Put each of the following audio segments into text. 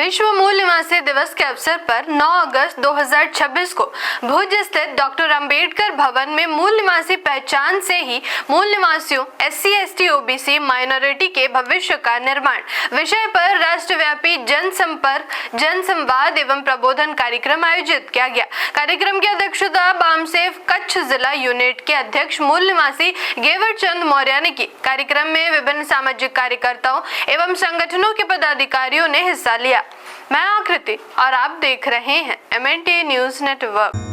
विश्व मूल निवासी दिवस के अवसर पर 9 अगस्त 2026 को भुज स्थित डॉक्टर अंबेडकर भवन में मूल निवासी पहचान से ही मूल निवासियों SC ST OBC माइनॉरिटी के भविष्य का निर्माण विषय पर राष्ट्रव्यापी जनसंपर्क जनसंवाद एवं प्रबोधन कार्यक्रम आयोजित किया गया। कार्यक्रम की अध्यक्षता बामसेफ कच्छ जिला यूनिट के अध्यक्ष मूल निवासी गेवर चंद मौर्य ने की। कार्यक्रम में विभिन्न सामाजिक कार्यकर्ताओं एवं संगठनों के पदाधिकारियों ने हिस्सा लिया। मैं आकृति और आप देख रहे हैं MNT न्यूज नेटवर्क।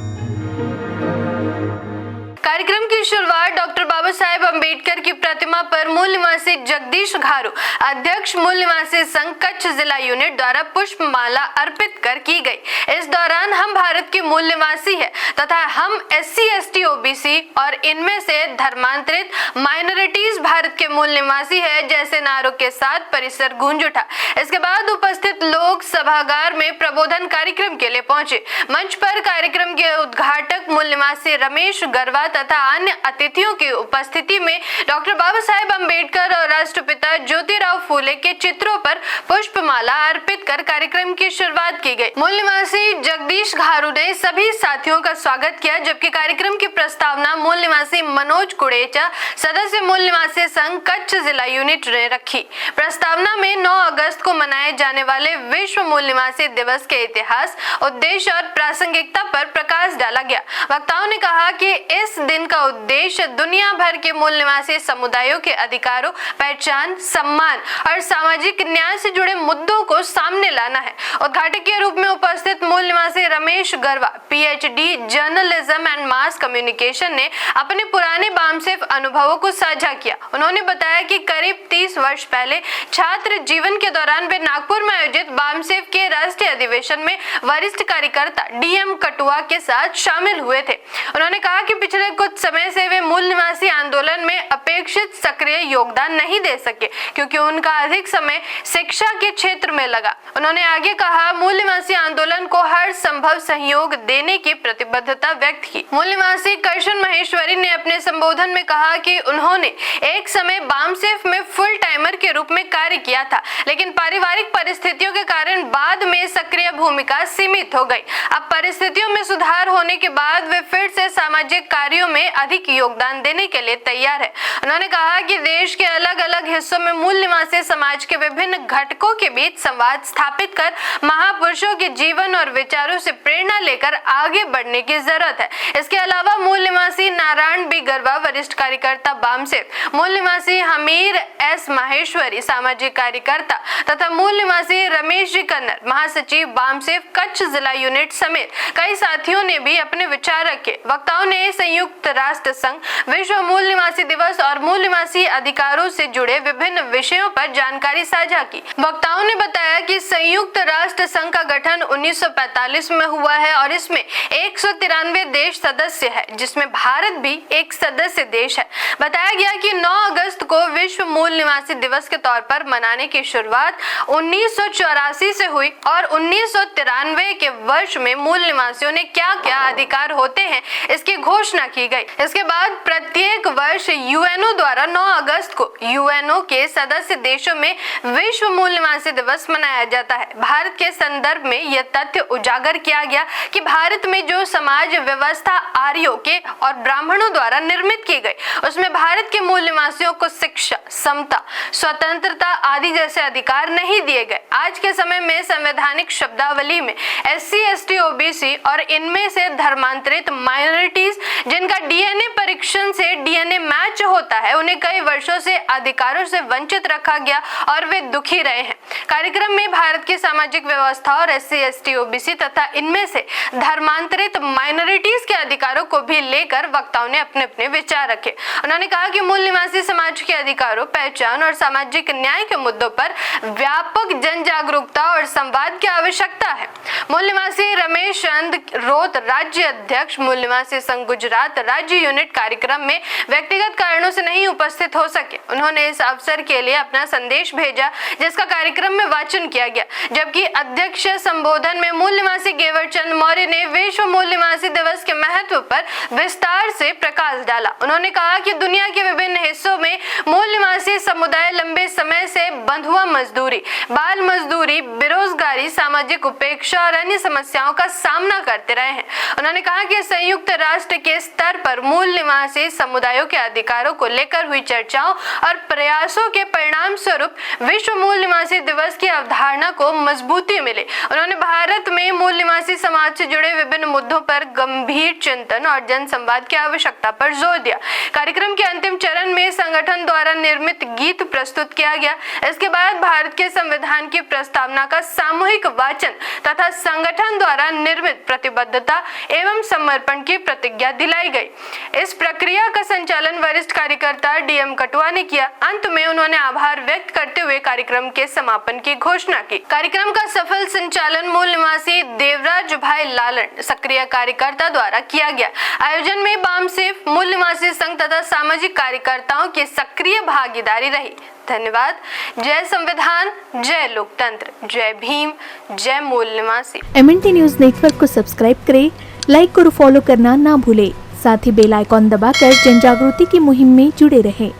कार्यक्रम की शुरुआत डॉक्टर बाबा साहेब अम्बेडकर की प्रतिमा पर मूल निवासी जगदीश घारू अध्यक्ष मूल निवासी संघ कच्छ जिला यूनिट द्वारा पुष्पमाला अर्पित कर की गई। इस दौरान हम भारत के मूल निवासी है तथा हम SC ST OBC और इनमें से धर्मांतरित माइनॉरिटीज भारत के मूल निवासी है जैसे नारों के साथ परिसर गूंज उठा। इसके बाद उपस्थित लोग सभागार में प्रबोधन कार्यक्रम के लिए पहुंचे। मंच पर कार्यक्रम के उद्घाटक मूल निवासी रमेश गरवा तथा अन्य अतिथियों की उपस्थिति में डॉक्टर बाबा साहेब अम्बेडकर और राष्ट्रपिता ज्योतिराव फूले के चित्रों पर पुष्पमाला अर्पित कर कार्यक्रम की शुरुआत की गई। मूल निवासी जगदीश घारू ने सभी साथियों का स्वागत किया, जबकि कार्यक्रम की प्रस्तावना मूल निवासी मनोज कुड़ेचा सदस्य मूल निवासी संघ कच्छ जिला यूनिट ने रखी। प्रस्तावना में 9 अगस्त को मनाए जाने वाले विश्व मूल निवासी दिवस के इतिहास, उद्देश्य और प्रासंगिकता पर प्रकाश डाला गया। वक्ताओं ने कहा कि इस दिन का उद्देश्य दुनिया भर के मूल निवासी समुदायों के अधिकारों, पहचान, सम्मान और सामाजिक न्याय से जुड़े मुद्दों को सामने लाना है। उद्घाटक के रूप में उपस्थित मूल निवासी रमेश गरवा PhD journalism and mass communication ने अपने पुराने बामसेफ अनुभवों को साझा किया। उन्होंने बताया कि करीब 30 वर्ष पहले छात्र जीवन के दौरान वे नागपुर में आयोजित बामसेफ के राष्ट्रीय अधिवेशन में वरिष्ठ कार्यकर्ता DM कटुआ के साथ शामिल हुए थे। उन्होंने कहा कि पिछले कुछ समय से वे मूल निवासी आंदोलन में अपेक्षित सक्रिय योगदान नहीं दे सके क्योंकि उनका अधिक समय शिक्षा के क्षेत्र में लगा। उन्होंने आगे कहा, मूल निवासी आंदोलन को हर संभव सहयोग देने की प्रतिबद्धता व्यक्त की। मूल निवासी करशन महेश्वरी ने अपने संबोधन में कहा कि उन्होंने एक समय बामसेफ में फुल टाइमर के रूप में कार्य किया था, लेकिन पारिवारिक परिस्थितियों के कारण बाद में सक्रिय भूमिका सीमित हो गई। अब परिस्थितियों में सुधार होने के बाद वे फिर से सामाजिक कार्यों में अधिक योगदान देने के लिए तैयार है। उन्होंने कहा कि देश के अलग अलग हिस्सों में मूल निवासी समाज के विभिन्न घटकों के बीच संवाद स्थापित कर महापुरुषों के जीवन और विचारों से प्रेरणा लेकर आगे बढ़ने की जरूरत है। इसके अलावा मूल निवासी नारायण B गरवा वरिष्ठ कार्यकर्ता बामसेफ, मूल निवासी हमीर S माहेश्वरी सामाजिक कार्यकर्ता तथा मूल निवासी रमेश जी कन्नर महासचिव बामसेफ कच्छ जिला यूनिट समेत कई साथियों ने भी अपने विचार रखे। वक्ताओं ने संयुक्त राष्ट्र संघ विश्व मूल निवासी दिवस और मूल निवासी अधिकारों से जुड़े विभिन्न विषयों पर जानकारी साझा की। वक्ताओं ने बताया कि संयुक्त राष्ट्र संघ का गठन 1945 में हुआ है और इसमें 193 देश सदस्य है, जिसमें भारत भी एक सदस्य देश है। बताया गया कि 9 अगस्त को विश्व मूल निवासी दिवस के तौर पर मनाने की शुरुआत 1984 से हुई और 1993 के वर्ष में मूल निवासियों ने क्या क्या अधिकार होते हैं इसकी घोषणा की गई। इसके बाद प्रत्येक वर्ष UNO द्वारा 9 अगस्त को UNO के सदस्य देशों में विश्व मूल निवासी दिवस मनाया जाता है। भारत के संदर्भ में यह तथ्य उजागर किया गया कि भारत में जो समाज व्यवस्था आर्यों के और ब्राह्मणों द्वारा निर्मित की गई, उसमें भारत के मूल निवासियों को शिक्षा, समता, स्वतंत्रता आदि जैसे अधिकार नहीं दिए गए। आज के समय में संवैधानिक शब्दावली में SC ST OBC और इनमें से धर्मांतरित माइनॉरिटीज जिनका DNA परीक्षण से DNA मैच होता है, उन्हें कई वर्षों से अधिकारों से वंचित रखा गया और वे दुखी रहे हैं। कार्यक्रम में भारत की सामाजिक व्यवस्था और SC ST OBC तथा इनमें से धर्मांतरित माइनॉरिटीज के अधिकारों को भी लेकर वक्ताओं ने अपने अपने विचार रखे। उन्होंने कहा कि मूल निवासी समाज के अधिकारों, पहचान और सामाजिक न्याय के मुद्दों पर व्यापक जन जागरूकता और संवाद की आवश्यकता है। मूल निवासी रमेश चंद रोत राज्य अध्यक्ष मूल निवासी संघ गुजरात राज्य यूनिट कार्यक्रम में व्यक्तिगत कारणों से नहीं उपस्थित हो सके। उन्होंने इस अवसर के लिए अपना संदेश भेजा, जिसका कार्यक्रम कार्यक्रम में वाचन किया गया, जबकि अध्यक्ष संबोधन में मूल निवासी गेवर चंद मौर्य ने विश्व मूल निवासी दिवस के महत्व पर विस्तार से प्रकाश डाला। उन्होंने कहा कि दुनिया के विभिन्न हिस्सों में मूल निवासी समुदाय लंबे समय से बंधुआ मजदूरी, बाल मजदूरी, बेरोजगारी, सामाजिक उपेक्षा और अन्य समस्याओं का सामना करते रहे हैं। उन्होंने कहा कि संयुक्त राष्ट्र के स्तर पर मूल निवासी समुदायों के अधिकारों को लेकर हुई चर्चाओं और प्रयासों के परिणाम स्वरूप विश्व मूल निवासी दिवस की अवधारणा को मजबूती मिली। उन्होंने भारत में मूल निवासी समाज से जुड़े विभिन्न मुद्दों पर गंभीर चिंतन और जन संवाद की आवश्यकता पर जोर दिया। कार्यक्रम के अंतिम चरण में संगठन द्वारा निर्मित गीत प्रस्तुत किया गया। इसके बाद भारत के संविधान की प्रस्तावना का सामूहिक वाचन तथा संगठन द्वारा निर्मित प्रतिबद्धता एवं समर्पण की प्रतिज्ञा दिलाई गई। इस प्रक्रिया का संचालन वरिष्ठ कार्यकर्ता डीएम कटुआ ने किया। अंत में उन्होंने आभार व्यक्त करते हुए कार्यक्रम के समापन की घोषणा की। कार्यक्रम का सफल संचालन मूल निवासी देवराज भाई लालन सक्रिय कार्यकर्ता द्वारा किया गया। आयोजन में बामसेफ, मूल निवासी संघ तथा सामाजिक कार्यकर्ताओं की सक्रिय भागीदारी रही। धन्यवाद। जय संविधान, जय लोकतंत्र, जय भीम, जय मूल निवासी। MNT न्यूज नेटवर्क को सब्सक्राइब करें, लाइक और फॉलो करना ना भूलें। साथ ही बेल आइकॉन दबाकर जन जागृति की मुहिम में जुड़े रहें।